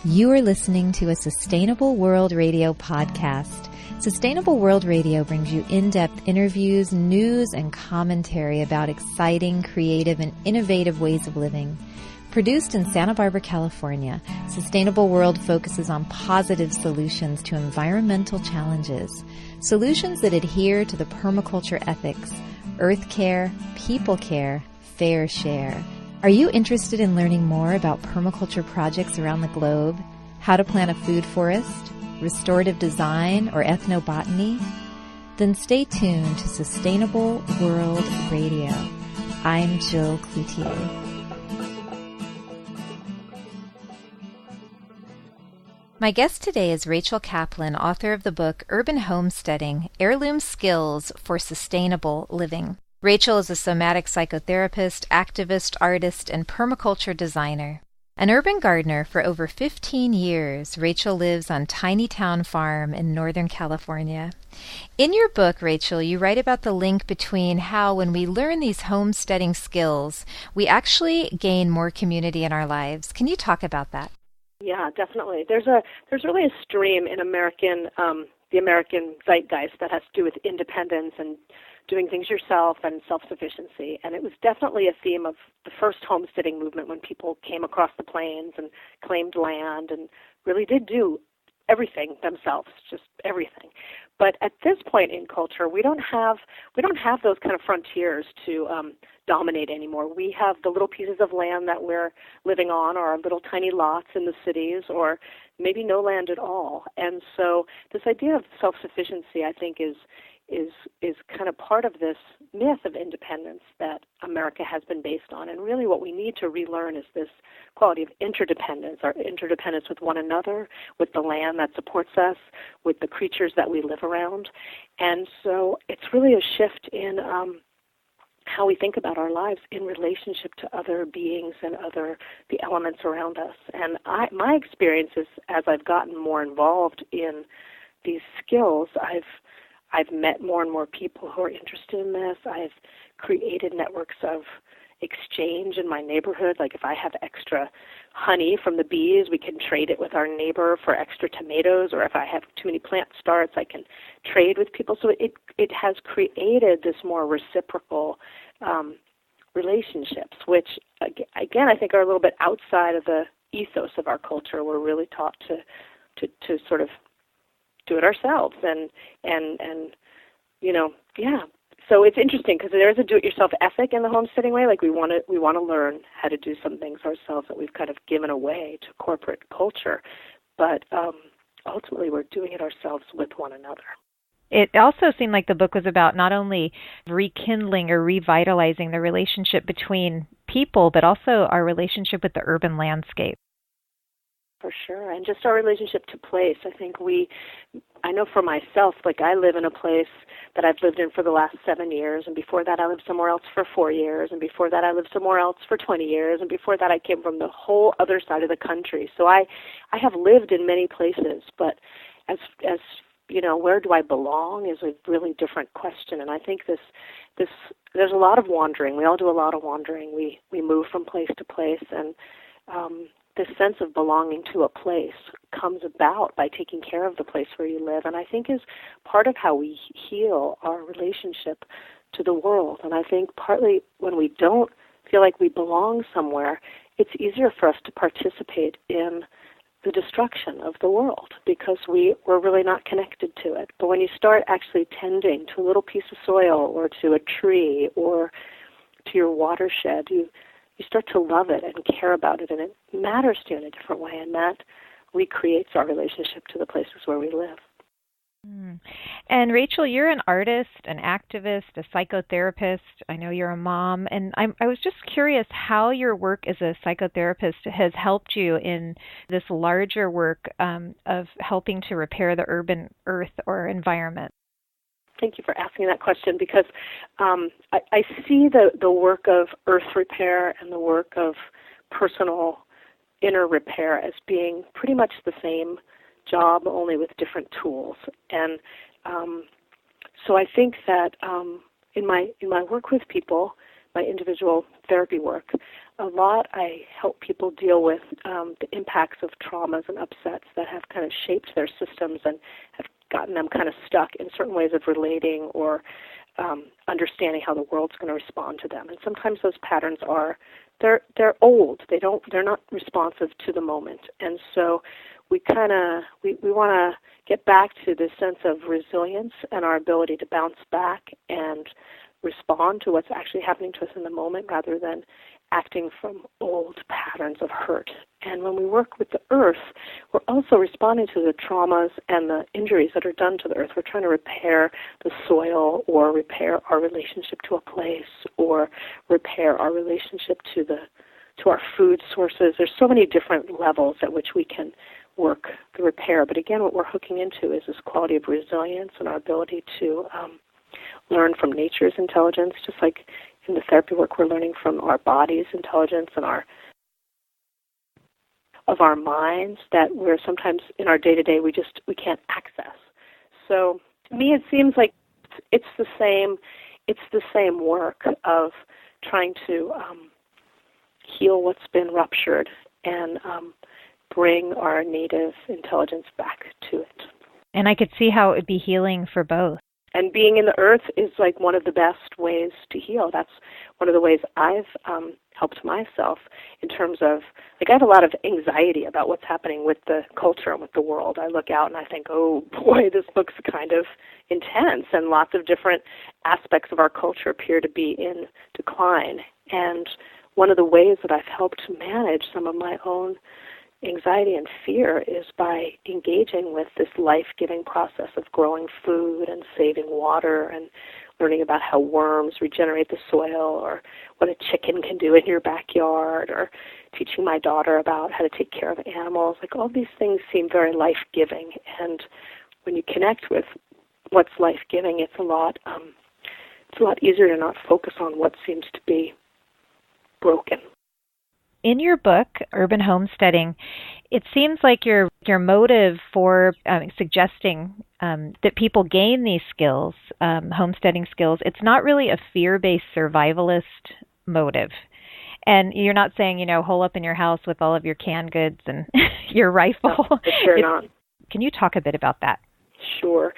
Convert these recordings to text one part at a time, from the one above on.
You are listening to a Sustainable World Radio podcast. Sustainable World Radio brings you in-depth interviews, news, and commentary about exciting, creative, and innovative ways of living. Produced in Santa Barbara, California, Sustainable World focuses on positive solutions to environmental challenges, solutions that adhere to the permaculture ethics, earth care, people care, fair share. Are you interested in learning more about permaculture projects around the globe, how to plant a food forest, restorative design, or ethnobotany? Then stay tuned to Sustainable World Radio. I'm Jill Cloutier. My guest today is Rachel Kaplan, author of the book Urban Homesteading, Heirloom Skills for Sustainable Living. Rachel is a somatic psychotherapist, activist, artist, and permaculture designer. An urban gardener for over 15 years, Rachel lives on Tiny Town Farm in Northern California. In your book, Rachel, you write about the link between how when we learn these homesteading skills, we actually gain more community in our lives. Can you talk about that? Yeah, definitely. There's really a stream in the American zeitgeist that has to do with independence and doing things yourself and self-sufficiency. And it was definitely a theme of the first homesteading movement when people came across the plains and claimed land and really did do everything themselves, just everything. But at this point in culture, we don't have those kind of frontiers to dominate anymore. We have the little pieces of land that we're living on, or our little tiny lots in the cities, or maybe no land at all. And so this idea of self-sufficiency, I think, is kind of part of this myth of independence that America has been based on. And really what we need to relearn is this quality of interdependence, our interdependence with one another, with the land that supports us, with the creatures that we live around. And so it's really a shift in how we think about our lives in relationship to other beings and the elements around us. And my experience is, as I've gotten more involved in these skills, I've met more and more people who are interested in this. I've created networks of exchange in my neighborhood. Like if I have extra honey from the bees, we can trade it with our neighbor for extra tomatoes. Or if I have too many plant starts, I can trade with people. So it has created this more reciprocal relationships, which, again, I think are a little bit outside of the ethos of our culture. We're really taught to sort of do it ourselves, and So it's interesting because there is a do-it-yourself ethic in the homesteading way. Like we want to learn how to do some things ourselves that we've kind of given away to corporate culture, but ultimately we're doing it ourselves with one another. It also seemed like the book was about not only rekindling or revitalizing the relationship between people, but also our relationship with the urban landscape. For sure, and just our relationship to place. I know for myself, like I live in a place that I've lived in for the last 7 years, and before that I lived somewhere else for 4 years, and before that I lived somewhere else for 20 years, and before that I came from the whole other side of the country. So I have lived in many places, but as you know, where do I belong is a really different question, and I think there's a lot of wandering. We all do a lot of wandering. We move from place to place, and this sense of belonging to a place comes about by taking care of the place where you live, and I think is part of how we heal our relationship to the world. And I think partly when we don't feel like we belong somewhere, it's easier for us to participate in the destruction of the world because we're really not connected to it. But when you start actually tending to a little piece of soil or to a tree or to your watershed, you start to love it and care about it, and it matters to you in a different way, and that recreates our relationship to the places where we live. And Rachel, you're an artist, an activist, a psychotherapist. I know you're a mom, and I was just curious how your work as a psychotherapist has helped you in this larger work of helping to repair the urban earth or environment. Thank you for asking that question because I see the work of earth repair and the work of personal inner repair as being pretty much the same job, only with different tools. And so I think that in my work with people, my individual therapy work, a lot I help people deal with the impacts of traumas and upsets that have kind of shaped their systems and have gotten them kind of stuck in certain ways of relating or understanding how the world's going to respond to them. And sometimes those patterns they're old. They're not responsive to the moment. And so we want to get back to this sense of resilience and our ability to bounce back and respond to what's actually happening to us in the moment rather than acting from old patterns of hurt. And when we work with the earth, we're also responding to the traumas and the injuries that are done to the earth. We're trying to repair the soil or repair our relationship to a place or repair our relationship to our food sources. There's so many different levels at which we can work the repair. But again, what we're hooking into is this quality of resilience and our ability to learn from nature's intelligence, just like in the therapy work we're learning from our body's intelligence and of our minds that we're sometimes in our day-to-day we can't access. So to me it seems like it's the same work of trying to heal what's been ruptured and bring our native intelligence back to it. And I could see how it would be healing for both. And being in the earth is like one of the best ways to heal. That's one of the ways I've helped myself in terms of, like, I have a lot of anxiety about what's happening with the culture and with the world. I look out and I think, oh boy, this looks kind of intense, and lots of different aspects of our culture appear to be in decline. And one of the ways that I've helped manage some of my own anxiety and fear is by engaging with this life-giving process of growing food and saving water and learning about how worms regenerate the soil or what a chicken can do in your backyard or teaching my daughter about how to take care of animals. Like, all these things seem very life-giving. And when you connect with what's life-giving, it's a lot easier to not focus on what seems to be broken. In your book, Urban Homesteading, it seems like your motive for suggesting that people gain these skills, homesteading skills, it's not really a fear-based survivalist motive. And you're not saying, hole up in your house with all of your canned goods and your rifle. No, sure not. Can you talk a bit about that? Sure.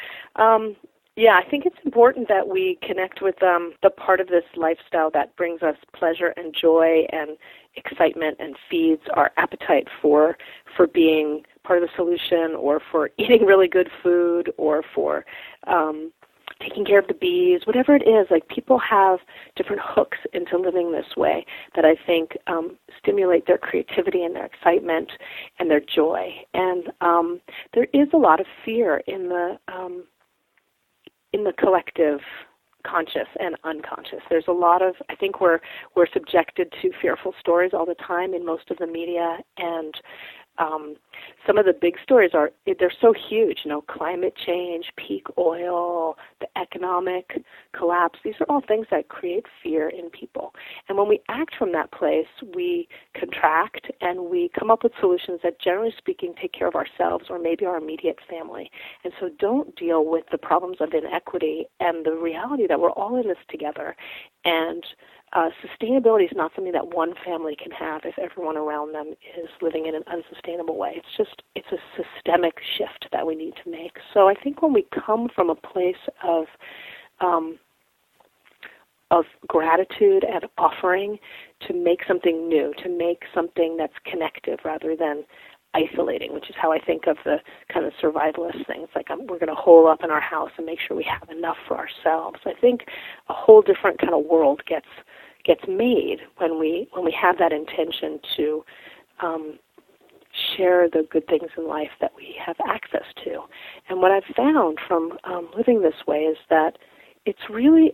Yeah, I think it's important that we connect with the part of this lifestyle that brings us pleasure and joy and excitement and feeds our appetite for being part of the solution or for eating really good food or for taking care of the bees, whatever it is. Like, people have different hooks into living this way that I think stimulate their creativity and their excitement and their joy. And there is a lot of fear in the collective conscious and unconscious. There's a lot of, I think we're subjected to fearful stories all the time in most of the media, and some of the big stories they're so huge, climate change, peak oil, the economic collapse. These are all things that create fear in people. And when we act from that place, we contract and we come up with solutions that, generally speaking, take care of ourselves or maybe our immediate family. And so don't deal with the problems of inequity and the reality that we're all in this together. And sustainability is not something that one family can have if everyone around them is living in an unsustainable way. It's a systemic shift that we need to make. So I think when we come from a place of gratitude and offering to make something new, to make something that's connective rather than isolating, which is how I think of the kind of survivalist things, like we're going to hole up in our house and make sure we have enough for ourselves. I think a whole different kind of world gets made when we have that intention to share the good things in life that we have access to. And what I've found from living this way is that it's really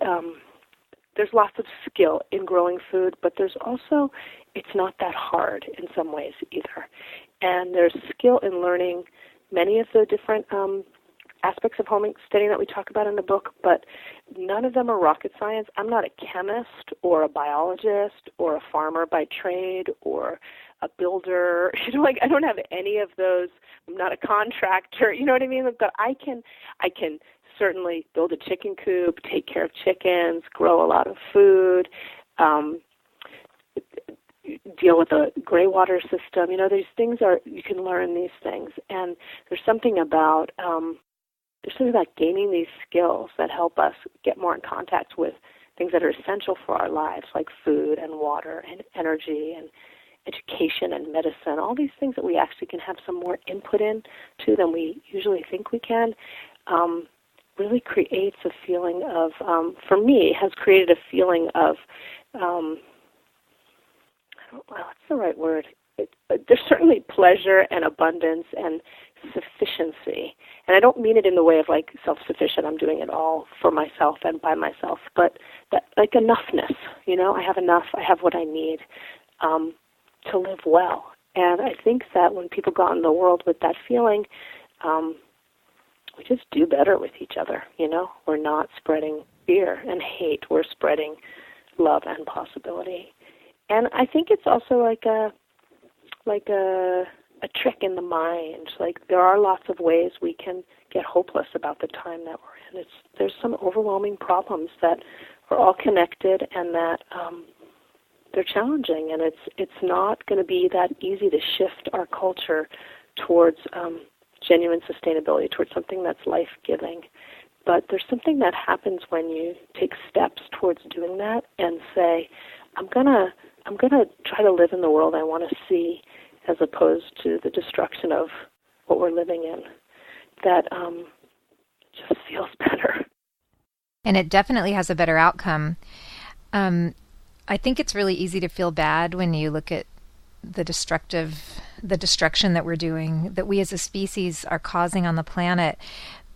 there's lots of skill in growing food, but it's not that hard in some ways either. And there's skill in learning many of the different aspects of homesteading that we talk about in the book, but none of them are rocket science. I'm not a chemist or a biologist or a farmer by trade or a builder. I don't have any of those. I'm not a contractor. You know what I mean? But I can certainly build a chicken coop, take care of chickens, grow a lot of food, deal with the greywater system. These things you can learn these things, and there's something about gaining these skills that help us get more in contact with things that are essential for our lives, like food and water and energy and education and medicine, all these things that we actually can have some more input into than we usually think we can, really creates a feeling of, for me, has created a feeling of, what's the right word? There's certainly pleasure and abundance and sufficiency. And I don't mean it in the way of like self-sufficient, I'm doing it all for myself and by myself, but that like enoughness, I have enough, I have what I need to live well. And I think that when people go out in the world with that feeling, we just do better with each other, We're not spreading fear and hate, we're spreading love and possibility. And I think it's also like a trick in the mind. Like there are lots of ways we can get hopeless about the time that we're in. There's some overwhelming problems that are all connected and that they're challenging, and it's not going to be that easy to shift our culture towards genuine sustainability, towards something that's life-giving. But there's something that happens when you take steps towards doing that and say, I'm gonna try to live in the world I want to see, as opposed to the destruction of what we're living in. That just feels better. And it definitely has a better outcome. I think it's really easy to feel bad when you look at the destruction that we're doing, that we as a species are causing on the planet.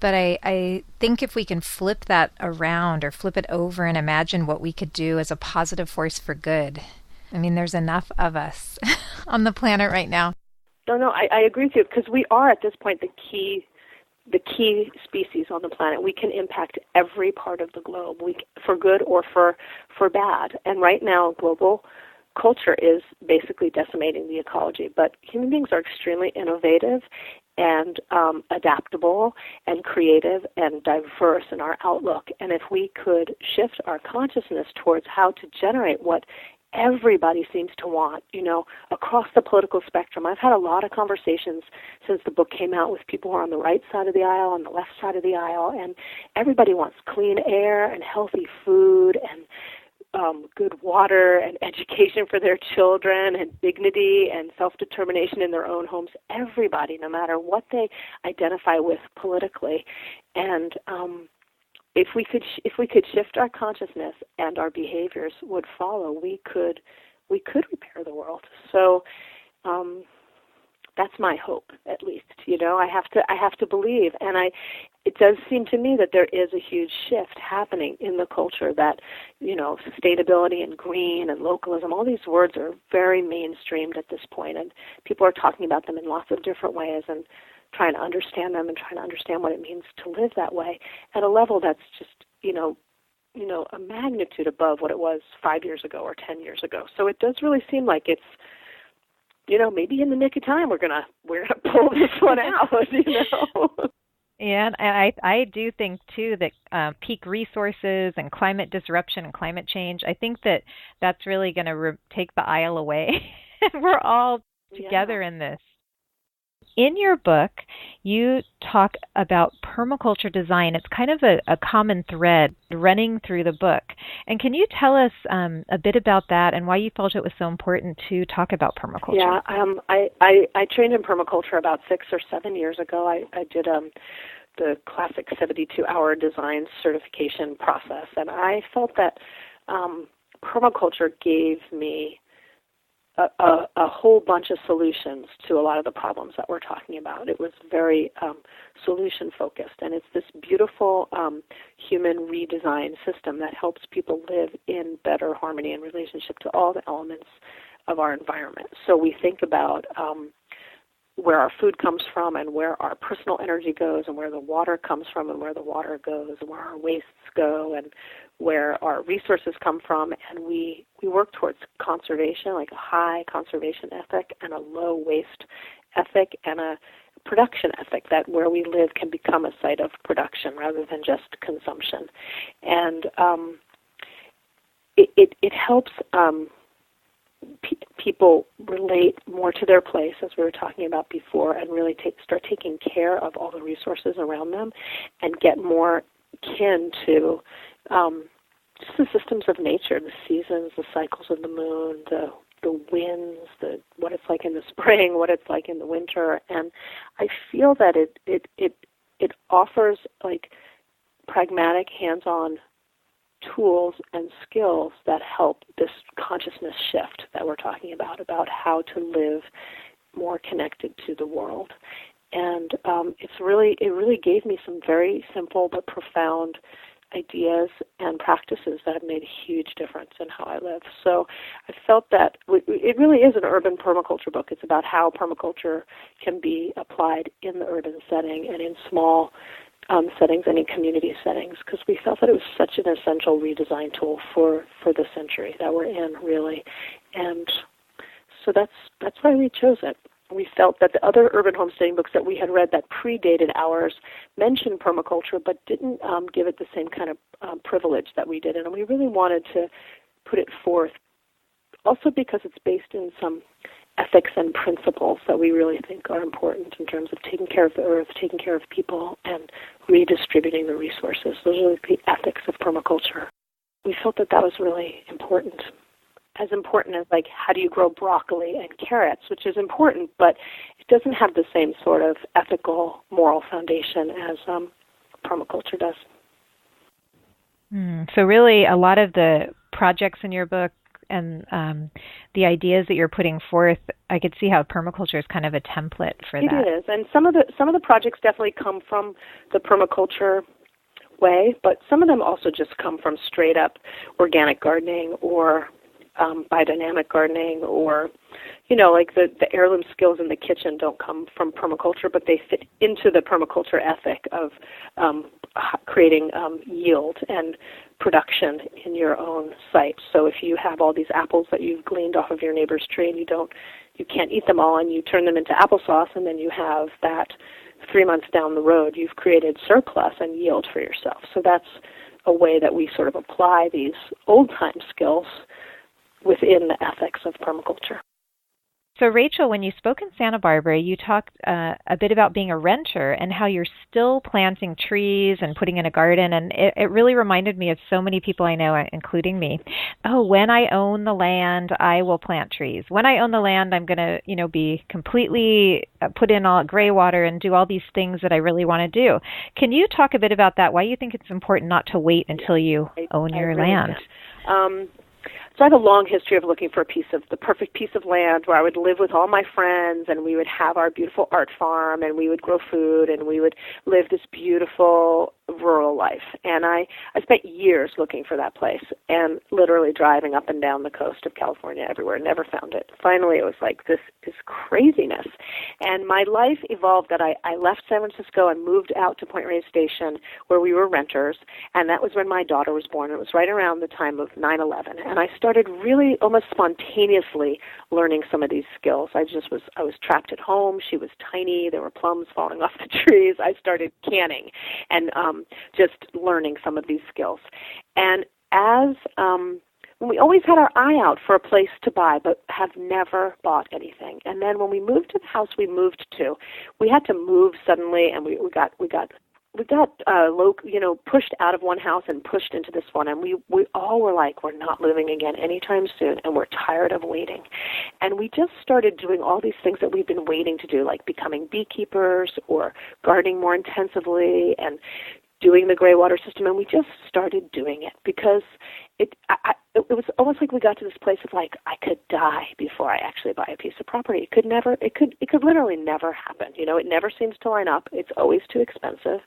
But I think if we can flip that around or flip it over and imagine what we could do as a positive force for good. I mean, there's enough of us on the planet right now. No, I agree with you, because we are at this point the key species on the planet. We can impact every part of the globe, for good or for bad. And right now, global culture is basically decimating the ecology. But human beings are extremely innovative and adaptable and creative and diverse in our outlook. And if we could shift our consciousness towards how to generate what everybody seems to want, across the political spectrum. I've had a lot of conversations since the book came out with people who are on the right side of the aisle, on the left side of the aisle, and everybody wants clean air and healthy food and good water and education for their children and dignity and self-determination in their own homes. Everybody, no matter what they identify with politically. And if we could shift our consciousness and our behaviors would follow, we could repair the world. So that's my hope, at least. I have to believe, and it does seem to me that there is a huge shift happening in the culture. That sustainability and green and localism, all these words are very mainstreamed at this point, and people are talking about them in lots of different ways and trying to understand them and trying to understand what it means to live that way at a level that's just, a magnitude above what it was 5 years ago or 10 years ago. So it does really seem like it's, maybe in the nick of time we're gonna pull this one out. Yeah, and I do think too that peak resources and climate disruption and climate change, I think that's really going to take the aisle away. We're all together in this. In your book, you talk about permaculture design. It's kind of a common thread running through the book. And can you tell us a bit about that and why you felt it was so important to talk about permaculture? Yeah, I trained in permaculture about 6 or 7 years ago. I did the classic 72-hour design certification process, and I felt that permaculture gave me a whole bunch of solutions to a lot of the problems that we're talking about. It was very solution-focused, and it's this beautiful human redesign system that helps people live in better harmony and relationship to all the elements of our environment. So we think about where our food comes from and where our personal energy goes and where the water comes from and where the water goes and where our wastes go and where our resources come from. And we work towards conservation, like a high conservation ethic and a low waste ethic and a production ethic, that where we live can become a site of production rather than just consumption. And it helps people relate more to their place, as we were talking about before, and really start taking care of all the resources around them and get more kin to just the systems of nature, the seasons, the cycles of the moon, the winds, what it's like in the spring, what it's like in the winter. And I feel that it offers like pragmatic, hands-on tools and skills that help this consciousness shift that we're talking about how to live more connected to the world. And it really gave me some very simple but profound ideas and practices that have made a huge difference in how I live. So I felt that it really is an urban permaculture book. It's about how permaculture can be applied in the urban setting and in small settings and in community settings, because we felt that it was such an essential redesign tool for the century that we're in, really. And so that's why we chose it. We felt that the other urban homesteading books that we had read that predated ours mentioned permaculture but didn't give it the same kind of privilege that we did. And we really wanted to put it forth, also because it's based in some ethics and principles that we really think are important in terms of taking care of the earth, taking care of people, and redistributing the resources. Those are the ethics of permaculture. We felt that was really important. As important as, like, how do you grow broccoli and carrots, which is important, but it doesn't have the same sort of ethical, moral foundation as permaculture does. So really, a lot of the projects in your book and the ideas that you're putting forth, I could see how permaculture is kind of a template for that. It is, and some of the projects definitely come from the permaculture way, but some of them also just come from straight up organic gardening or biodynamic gardening, or, like the heirloom skills in the kitchen don't come from permaculture, but they fit into the permaculture ethic of creating yield and production in your own site. So if you have all these apples that you've gleaned off of your neighbor's tree and you can't eat them all, and you turn them into applesauce, and then you have that 3 months down the road, you've created surplus and yield for yourself. So that's a way that we sort of apply these old-time skills within the ethics of permaculture. So, Rachel, when you spoke in Santa Barbara, you talked a bit about being a renter and how you're still planting trees and putting in a garden, and it really reminded me of so many people I know, including me. Oh, when I own the land, I will plant trees. When I own the land, I'm going to, be completely put in all greywater and do all these things that I really want to do. Can you talk a bit about that? Why you think it's important not to wait until you own your land? So I have a long history of looking for the perfect piece of land where I would live with all my friends, and we would have our beautiful art farm, and we would grow food, and we would live this beautiful rural life. And I spent years looking for that place and literally driving up and down the coast of California everywhere, never found it. Finally, it was like, this is craziness. And my life evolved that I left San Francisco and moved out to Point Reyes Station, where we were renters, and that was when my daughter was born. It was right around the time of 9/11, and I started really almost spontaneously learning some of these skills. I was trapped at home. She was tiny. There were plums falling off the trees. I started canning and just learning some of these skills. And as we always had our eye out for a place to buy, but have never bought anything. And then when we moved to the house we moved to, we had to move suddenly, and we got pushed out of one house and pushed into this one, and we all were like, we're not moving again anytime soon, and we're tired of waiting. And we just started doing all these things that we've been waiting to do, like becoming beekeepers or gardening more intensively and doing the greywater system, and we just started doing it because it was almost like we got to this place of like, I could die before I actually buy a piece of property. It could literally never happen. It never seems to line up. It's always too expensive.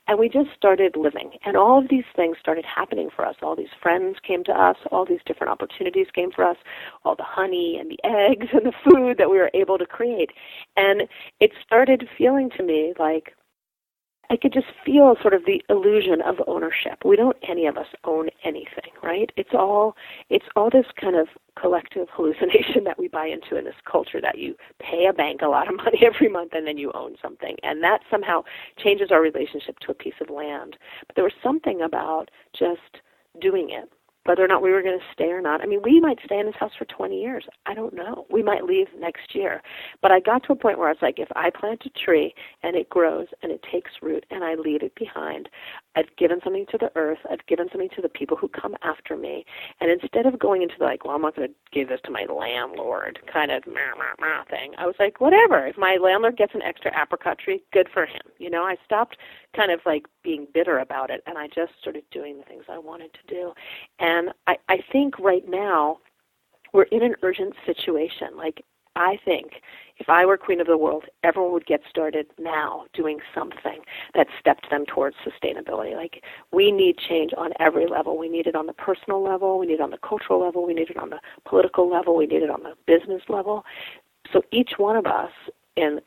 And we just started living. And all of these things started happening for us. All these friends came to us. All these different opportunities came for us. All the honey and the eggs and the food that we were able to create. And it started feeling to me like I could just feel sort of the illusion of ownership. We don't, any of us, own anything, right? It's all this kind of collective hallucination that we buy into in this culture, that you pay a bank a lot of money every month and then you own something. And that somehow changes our relationship to a piece of land. But there was something about just doing it whether or not we were going to stay or not. I mean, we might stay in this house for 20 years. I don't know. We might leave next year. But I got to a point where I was like, if I plant a tree and it grows and it takes root and I leave it behind, I've given something to the earth. I've given something to the people who come after me. And instead of going into the, like, well, I'm not going to give this to my landlord kind of thing, I was like, whatever. If my landlord gets an extra apricot tree, good for him. You know, I stopped kind of like being bitter about it, and I just started doing the things I wanted to do. And I think right now we're in an urgent situation. Like, I think if I were queen of the world, everyone would get started now doing something that stepped them towards sustainability. Like, we need change on every level. We need it on the personal level. We need it on the cultural level. We need it on the political level. We need it on the business level. So each one of us in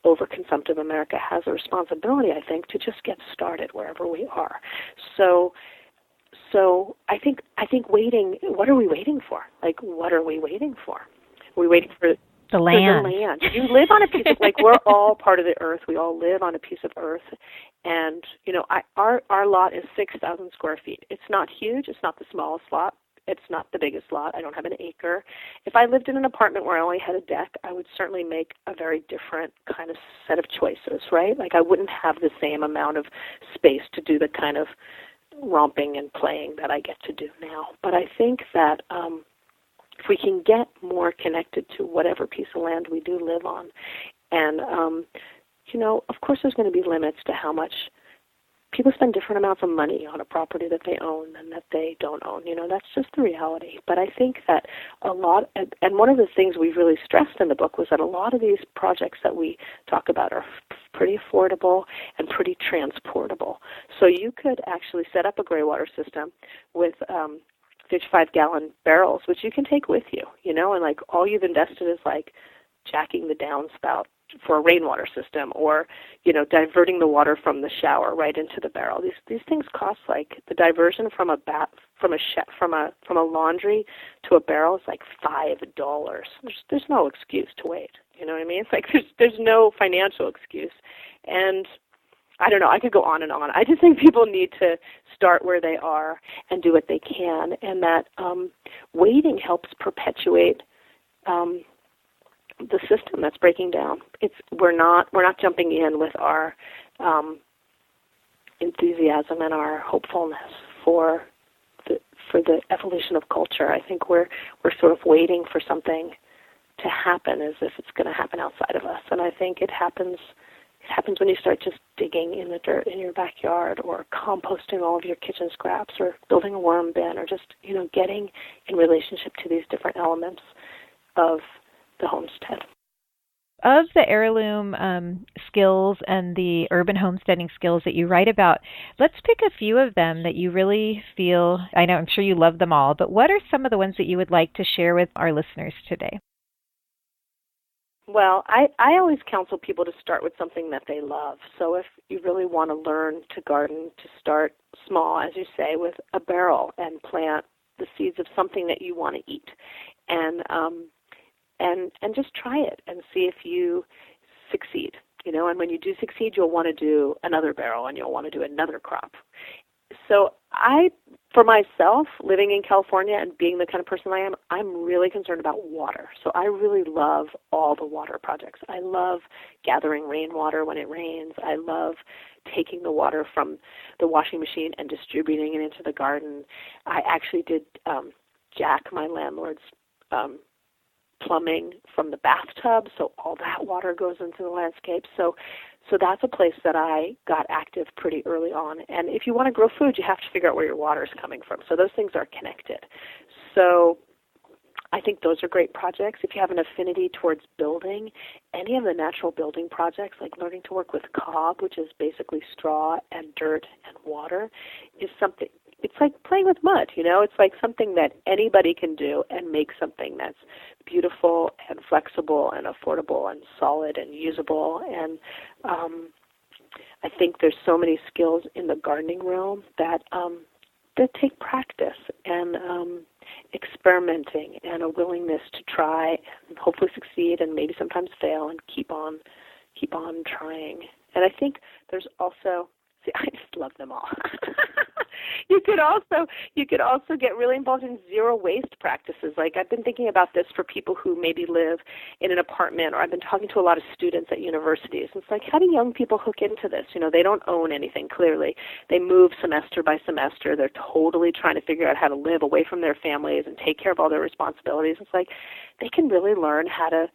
overconsumptive America has a responsibility, I think, to just get started wherever we are. So I think waiting, what are we waiting for? Like, what are we waiting for? Are we waiting for the land? You live on a piece of, like, we're all part of the earth. We all live on a piece of earth. And, you know, our lot is 6,000 square feet. It's not huge. It's not the smallest lot. It's not the biggest lot. I don't have an acre. If I lived in an apartment where I only had a deck, I would certainly make a very different kind of set of choices, right? Like, I wouldn't have the same amount of space to do the kind of romping and playing that I get to do now. But I think that if we can get more connected to whatever piece of land we do live on, and, you know, of course there's going to be limits to how much people spend different amounts of money on a property that they own and that they don't own. You know, that's just the reality. But I think that a lot, and one of the things we've really stressed in the book was that a lot of these projects that we talk about are pretty affordable and pretty transportable. So you could actually set up a greywater system with 55-gallon barrels, which you can take with you, you know, and, like, all you've invested is, like, jacking the downspout for a rainwater system, or, you know, diverting the water from the shower right into the barrel. These things cost, like, the diversion from a laundry to a barrel is like $5. There's no excuse to wait. You know what I mean? It's like there's no financial excuse. And I don't know, I could go on and on. I just think people need to start where they are and do what they can, and that waiting helps perpetuate the system that's breaking down. We're not jumping in with our enthusiasm and our hopefulness for the evolution of culture. I think we're sort of waiting for something to happen as if it's going to happen outside of us. And I think it happens when you start just digging in the dirt in your backyard, or composting all of your kitchen scraps, or building a worm bin, or just, you know, getting in relationship to these different elements of the homestead. Of the heirloom skills and the urban homesteading skills that you write about, let's pick a few of them that you really feel, I know, I'm sure you love them all, but what are some of the ones that you would like to share with our listeners today? Well, I always counsel people to start with something that they love. So if you really want to learn to garden, to start small, as you say, with a barrel and plant the seeds of something that you want to eat. And just try it and see if you succeed, you know, and when you do succeed, you'll want to do another barrel and you'll want to do another crop. So for myself, living in California and being the kind of person I am, I'm really concerned about water. So I really love all the water projects. I love gathering rainwater when it rains. I love taking the water from the washing machine and distributing it into the garden. I actually did jack my landlord's plumbing from the bathtub, so all that water goes into the landscape. So that's a place that I got active pretty early on. And if you want to grow food, you have to figure out where your water is coming from. So those things are connected. So I think those are great projects. If you have an affinity towards building, any of the natural building projects, like learning to work with cob, which is basically straw and dirt and water, is something. It's like playing with mud, you know. It's like something that anybody can do and make something that's beautiful and flexible and affordable and solid and usable. And I think there's so many skills in the gardening realm that take practice and experimenting and a willingness to try and hopefully succeed and maybe sometimes fail and keep on trying. And I think there's also, I just love them all. You could also get really involved in zero waste practices. Like I've been thinking about this for people who maybe live in an apartment, or I've been talking to a lot of students at universities. It's like, how do young people hook into this? They don't own anything, clearly. They move semester by semester. They're totally trying to figure out how to live away from their families and take care of all their responsibilities. It's like they can really learn how to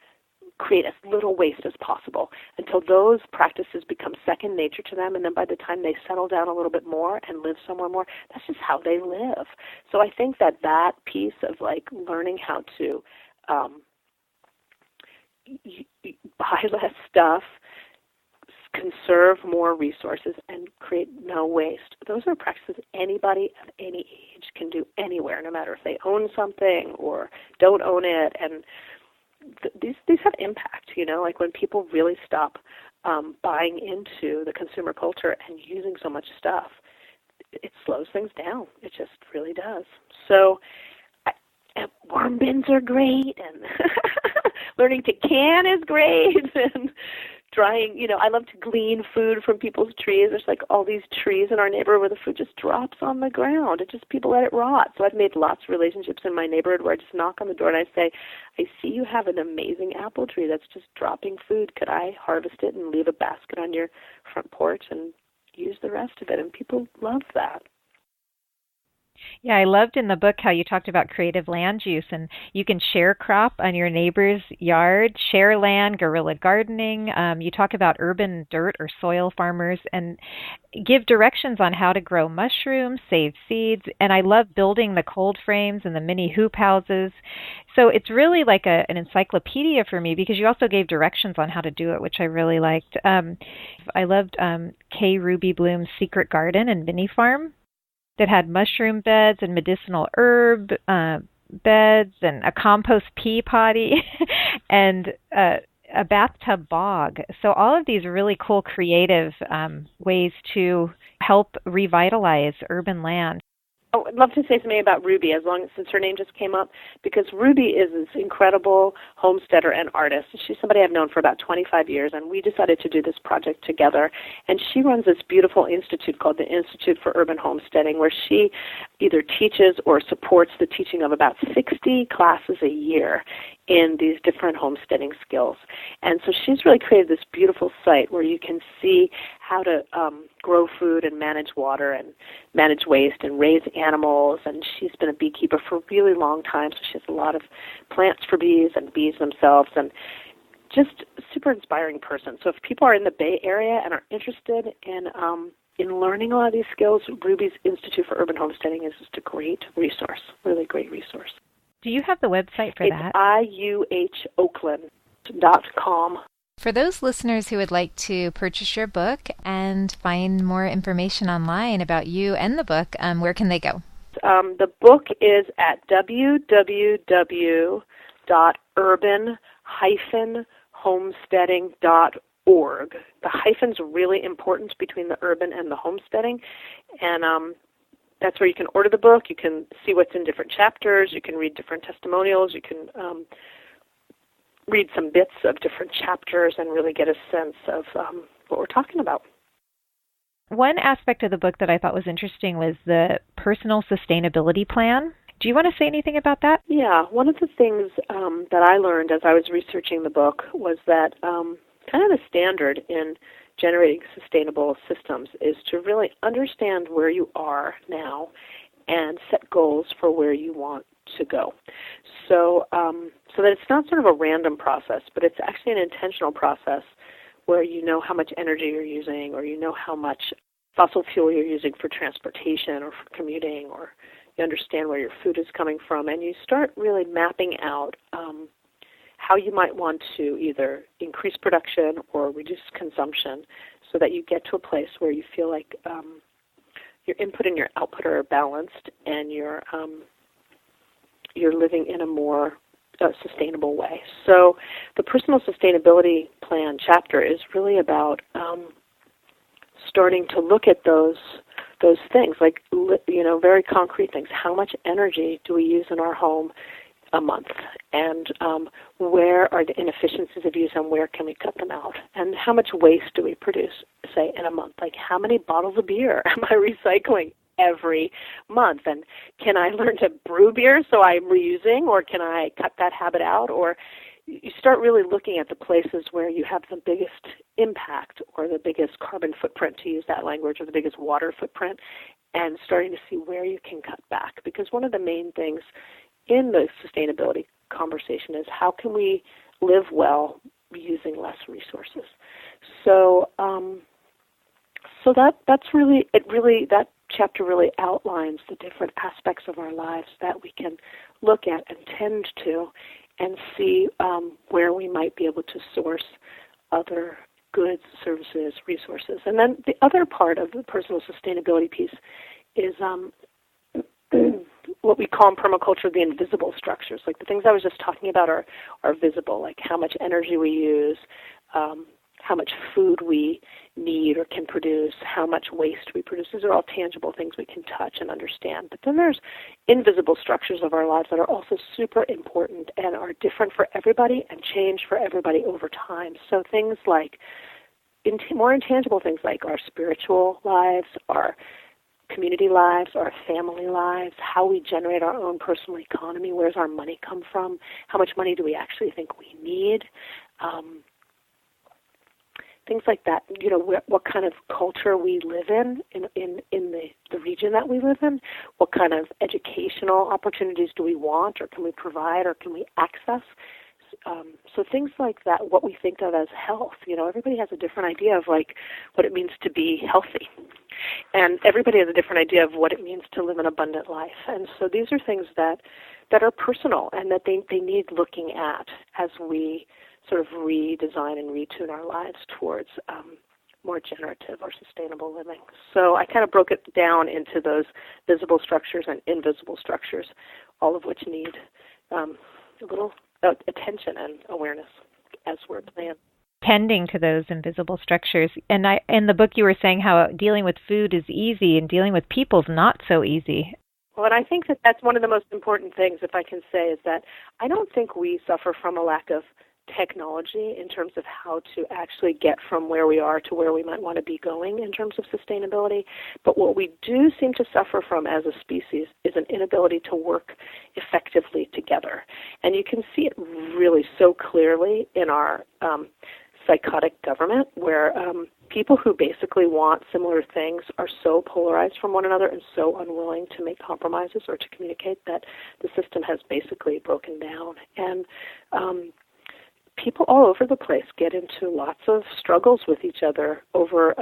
create as little waste as possible until those practices become second nature to them, and then by the time they settle down a little bit more and live somewhere more, that's just how they live. So I think that piece of like learning how to buy less stuff, conserve more resources, and create no waste, those are practices anybody of any age can do anywhere, no matter if they own something or don't own it. And these have impact, like when people really stop buying into the consumer culture and using so much stuff, it slows things down. It just really does. So worm bins are great, and learning to can is great, and drying, I love to glean food from people's trees. There's like all these trees in our neighborhood where the food just drops on the ground. People let it rot. So I've made lots of relationships in my neighborhood where I just knock on the door and I say, I see you have an amazing apple tree that's just dropping food. Could I harvest it and leave a basket on your front porch and use the rest of it? And people love that. Yeah, I loved in the book how you talked about creative land use, and you can share crop on your neighbor's yard, share land, guerrilla gardening. You talk about urban dirt or soil farmers and give directions on how to grow mushrooms, save seeds. And I love building the cold frames and the mini hoop houses. So it's really like an encyclopedia for me, because you also gave directions on how to do it, which I really liked. I loved Kay Ruby Blume's Secret Garden and Mini Farm, that had mushroom beds and medicinal herb beds and a compost pea potty and a bathtub bog. So all of these really cool creative ways to help revitalize urban land. Oh, I'd love to say something about Ruby, since her name just came up, because Ruby is this incredible homesteader and artist. She's somebody I've known for about 25 years, and we decided to do this project together. And she runs this beautiful institute called the Institute for Urban Homesteading, where she either teaches or supports the teaching of about 60 classes a year in these different homesteading skills. And so she's really created this beautiful site where you can see how to grow food and manage water and manage waste and raise animals. And she's been a beekeeper for a really long time, so she has a lot of plants for bees and bees themselves, and just a super inspiring person. So if people are in the Bay Area and are interested in learning a lot of these skills, Ruby's Institute for Urban Homesteading is just a great resource, really great resource. Do you have the website for that? It's iuhoakland.com. For those listeners who would like to purchase your book and find more information online about you and the book, where can they go? The book is at www.urban-homesteading.org. The hyphen's really important between the urban and the homesteading, and that's where you can order the book. You can see what's in different chapters. You can read different testimonials. You can read some bits of different chapters and really get a sense of what we're talking about. One aspect of the book that I thought was interesting was the personal sustainability plan. Do you want to say anything about that? Yeah, one of the things that I learned as I was researching the book was that kind of the standard in generating sustainable systems is to really understand where you are now and set goals for where you want to go. So that it's not sort of a random process, but it's actually an intentional process where you know how much energy you're using, or you know how much fossil fuel you're using for transportation or for commuting, or you understand where your food is coming from, and you start really mapping out how you might want to either increase production or reduce consumption so that you get to a place where you feel like your input and your output are balanced, and you're living in a more sustainable way. So the personal sustainability plan chapter is really about starting to look at those things, like, very concrete things. How much energy do we use in our home a month? And where are the inefficiencies of use, and where can we cut them out? And how much waste do we produce, say, in a month? Like, how many bottles of beer am I recycling? every month? And can I learn to brew beer so I'm reusing, or can I cut that habit out? Or you start really looking at the places where you have the biggest impact or the biggest carbon footprint, to use that language, or the biggest water footprint, and starting to see where you can cut back. Because one of the main things in the sustainability conversation is how can we live well using less resources. So that's really that chapter really outlines the different aspects of our lives that we can look at and tend to, and see where we might be able to source other goods, services, resources. And then the other part of the personal sustainability piece is what we call in permaculture the invisible structures. Like the things I was just talking about are visible, like how much energy we use, how much food we need or can produce, how much waste we produce. These are all tangible things we can touch and understand. But then there's invisible structures of our lives that are also super important and are different for everybody and change for everybody over time. So things like more intangible things like our spiritual lives, our community lives, our family lives, how we generate our own personal economy, where's our money come from, how much money do we actually think we need, things like that. You know, what kind of culture we live in the region that we live in, what kind of educational opportunities do we want or can we provide or can we access. So things like that, what we think of as health. You know, everybody has a different idea of like what it means to be healthy. And everybody has a different idea of what it means to live an abundant life. And so these are things that are personal and that they need looking at as we sort of redesign and retune our lives towards more generative or sustainable living. So I kind of broke it down into those visible structures and invisible structures, all of which need a little attention and awareness as we're playing. Tending to those invisible structures. And in the book you were saying how dealing with food is easy and dealing with people is not so easy. Well, and I think that that's one of the most important things, if I can say, is that I don't think we suffer from a lack of technology in terms of how to actually get from where we are to where we might want to be going in terms of sustainability. But what we do seem to suffer from as a species is an inability to work effectively together. And you can see it really so clearly in our psychotic government, where people who basically want similar things are so polarized from one another and so unwilling to make compromises or to communicate that the system has basically broken down. And people all over the place get into lots of struggles with each other over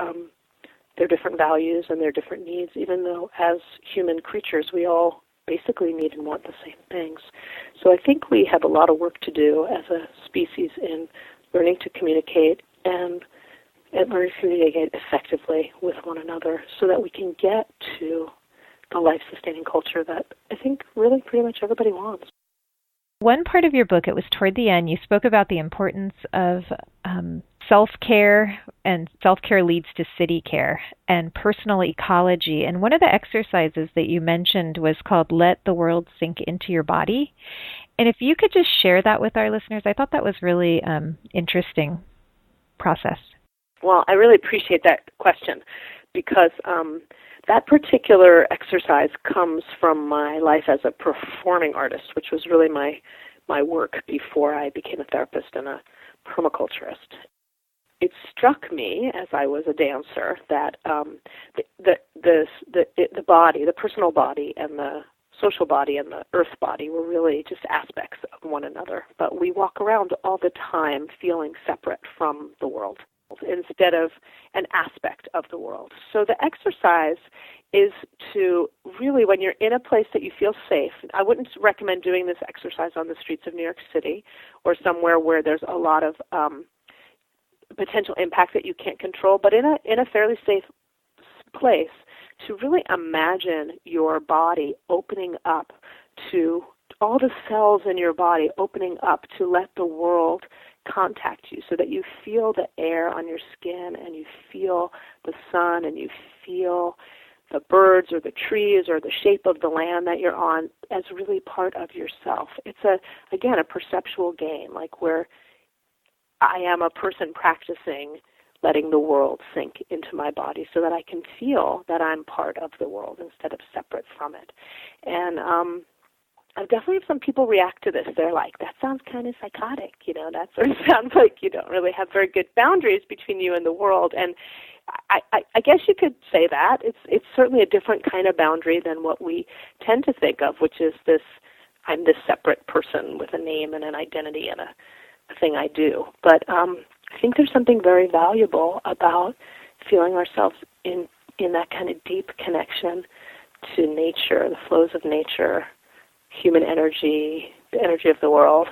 their different values and their different needs, even though as human creatures we all basically need and want the same things. So I think we have a lot of work to do as a species in learning to communicate and learning to communicate effectively with one another so that we can get to the life-sustaining culture that I think really pretty much everybody wants. One part of your book, it was toward the end, you spoke about the importance of self-care, and self-care leads to city care and personal ecology. And one of the exercises that you mentioned was called Let the World Sink into Your Body. And if you could just share that with our listeners, I thought that was really interesting process. Well, I really appreciate that question because that particular exercise comes from my life as a performing artist, which was really my work before I became a therapist and a permaculturist. It struck me as I was a dancer that the body, the personal body, and the social body and the earth body were really just aspects of one another. But we walk around all the time feeling separate from the world instead of an aspect of the world. So the exercise is to really, when you're in a place that you feel safe, I wouldn't recommend doing this exercise on the streets of New York City or somewhere where there's a lot of potential impact that you can't control, but in a fairly safe place, to really imagine your body opening up to all the cells in your body opening up to let the world contact you so that you feel the air on your skin and you feel the sun and you feel the birds or the trees or the shape of the land that you're on as really part of yourself. It's again a perceptual game, like where I am a person practicing letting the world sink into my body so that I can feel that I'm part of the world instead of separate from it. And I've definitely had some people react to this. They're like, that sounds kind of psychotic, that sort of sounds like you don't really have very good boundaries between you and the world. And I guess you could say that. It's certainly a different kind of boundary than what we tend to think of, which is this, I'm this separate person with a name and an identity and a thing I do. But I think there's something very valuable about feeling ourselves in that kind of deep connection to nature, the flows of nature, human energy, the energy of the world.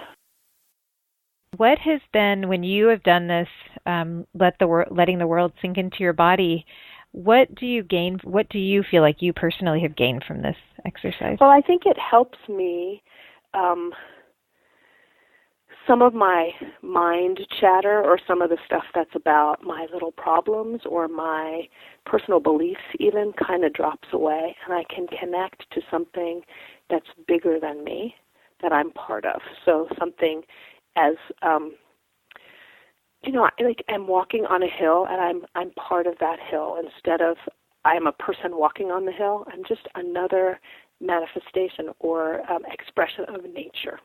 What has been, when you have done this, letting the world sink into your body, what do you gain? What do you feel like you personally have gained from this exercise? Well, I think it helps me. Some of my mind chatter or some of the stuff that's about my little problems or my personal beliefs even kind of drops away, and I can connect to something that's bigger than me, that I'm part of. So something as, like I'm walking on a hill and I'm part of that hill instead of I'm a person walking on the hill. I'm just another manifestation or expression of nature.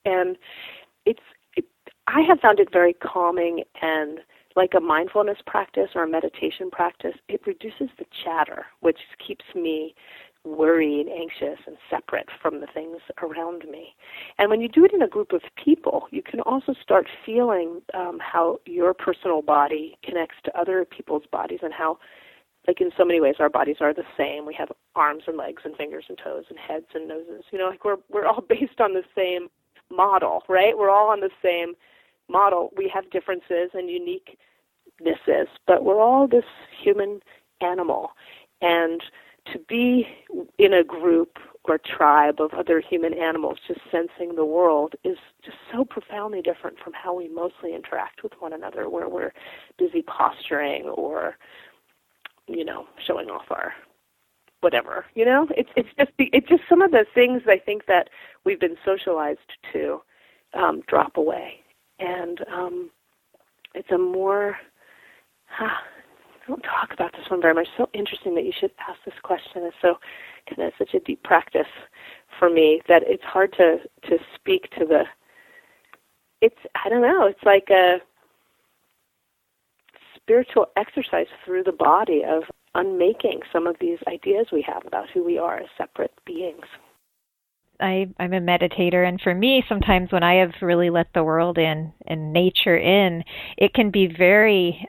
And I have found it very calming, and like a mindfulness practice or a meditation practice, it reduces the chatter, which keeps me worried, anxious, and separate from the things around me. And when you do it in a group of people, you can also start feeling how your personal body connects to other people's bodies, and how, like in so many ways, our bodies are the same. We have arms and legs and fingers and toes and heads and noses. Like we're all based on the same model, right? We're all on the same model. We have differences and uniquenesses, but we're all this human animal. And to be in a group or tribe of other human animals just sensing the world is just so profoundly different from how we mostly interact with one another, where we're busy posturing or, showing off our whatever, It's just some of the things I think that we've been socialized to drop away. And it's a more, I don't talk about this one very much. So interesting that you should ask this question. It's so kind of such a deep practice for me that it's hard to speak to I don't know, it's like a spiritual exercise through the body of unmaking some of these ideas we have about who we are as separate beings. I'm a meditator, and for me, sometimes when I have really let the world in and nature in, it can be very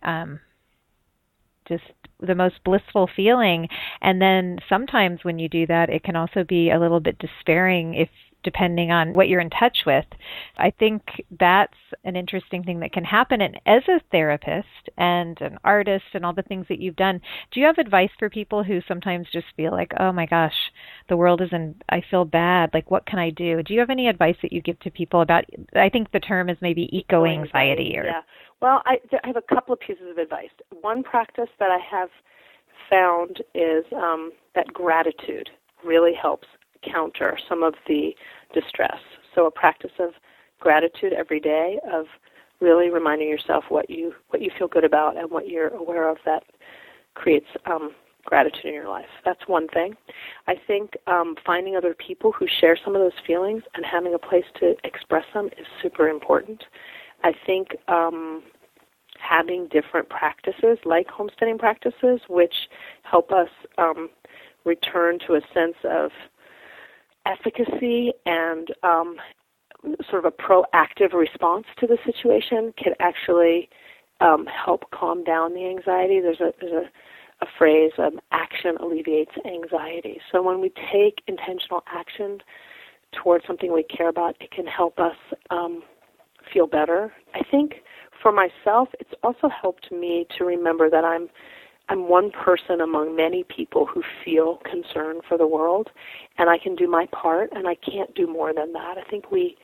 just the most blissful feeling. And then sometimes when you do that, it can also be a little bit despairing depending on what you're in touch with. I think that's an interesting thing that can happen. And as a therapist and an artist and all the things that you've done, do you have advice for people who sometimes just feel like, oh my gosh, the world I feel bad. Like, what can I do? Do you have any advice that you give to people about, I think the term is maybe eco-anxiety? Yeah. Well, I have a couple of pieces of advice. One practice that I have found is that gratitude really helps counter some of the distress. So a practice of gratitude every day, of really reminding yourself what you feel good about and what you're aware of that creates gratitude in your life. That's one thing. I think finding other people who share some of those feelings and having a place to express them is super important. I think having different practices, like homesteading practices, which help us return to a sense of efficacy and sort of a proactive response to the situation, can actually help calm down the anxiety. There's a phrase, action alleviates anxiety. So when we take intentional action towards something we care about, it can help us feel better. I think for myself, it's also helped me to remember that I'm one person among many people who feel concern for the world, and I can do my part, and I can't do more than that. I think we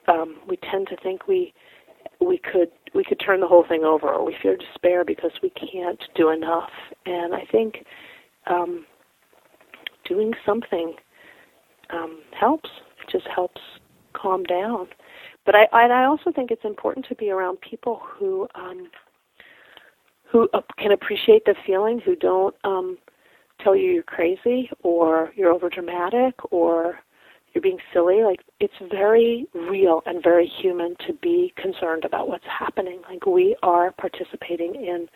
tend to think we could turn the whole thing over, or we fear despair because we can't do enough. And I think doing something helps. It just helps calm down. But I also think it's important to be around people who who can appreciate the feeling, who don't tell you you're crazy or you're overdramatic or you're being silly. Like, it's very real and very human to be concerned about what's happening. Like, we are participating in,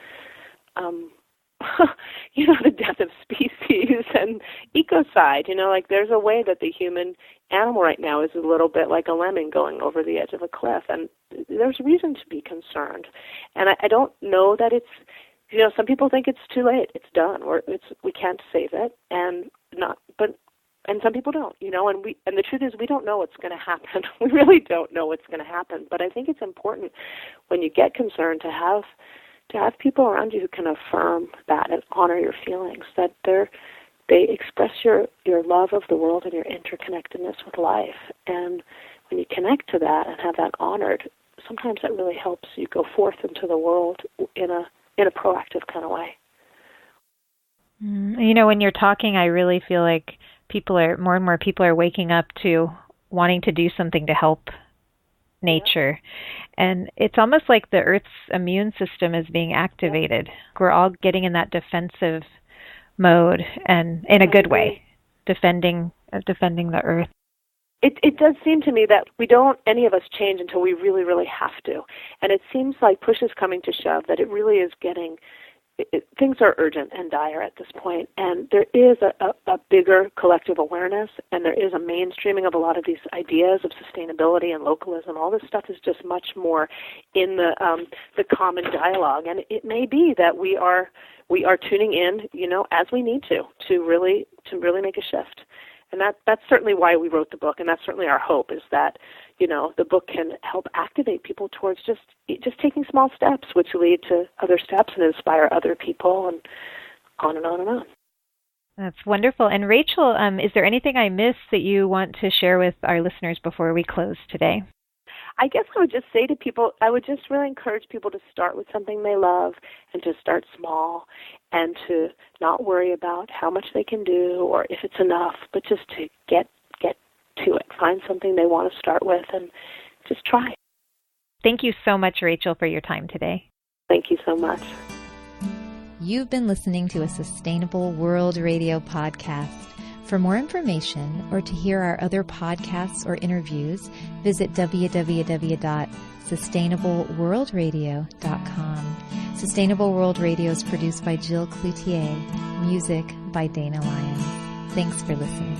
the death of species and ecocide. Like, there's a way that the human animal right now is a little bit like a lemming going over the edge of a cliff, and there's reason to be concerned. And I don't know that it's, some people think it's too late, it's done, or we can't save it, and some people don't, and the truth is we don't know what's going to happen. We really don't know what's going to happen. But I think it's important when you get concerned to have people around you who can affirm that and honor your feelings, that they express your love of the world and your interconnectedness with life. And when you connect to that and have that honored, sometimes that really helps you go forth into the world in a proactive kind of way. When you're talking, I really feel like more and more people are waking up to wanting to do something to help nature. And it's almost like the Earth's immune system is being activated. We're all getting in that defensive mode, and in a good way, defending the Earth. It does seem to me that any of us change until we really, really have to. And it seems like push is coming to shove, that it really is things are urgent and dire at this point. And there is a bigger collective awareness, and there is a mainstreaming of a lot of these ideas of sustainability and localism. All this stuff is just much more in the common dialogue. And it may be that we are tuning in, as we need to really make a shift. And that's certainly why we wrote the book, and that's certainly our hope, is that, the book can help activate people towards just taking small steps, which lead to other steps and inspire other people, and on and on and on. That's wonderful. And Rachel, is there anything I missed that you want to share with our listeners before we close today? I guess I would just say to people, I would just really encourage people to start with something they love and to start small and to not worry about how much they can do or if it's enough, but just to get to it. Find something they want to start with and just try. Thank you so much, Rachel, for your time today. Thank you so much. You've been listening to a Sustainable World Radio podcast. For more information or to hear our other podcasts or interviews, visit www.sustainableworldradio.com. Sustainable World Radio is produced by Jill Cloutier. Music by Dana Lyons. Thanks for listening.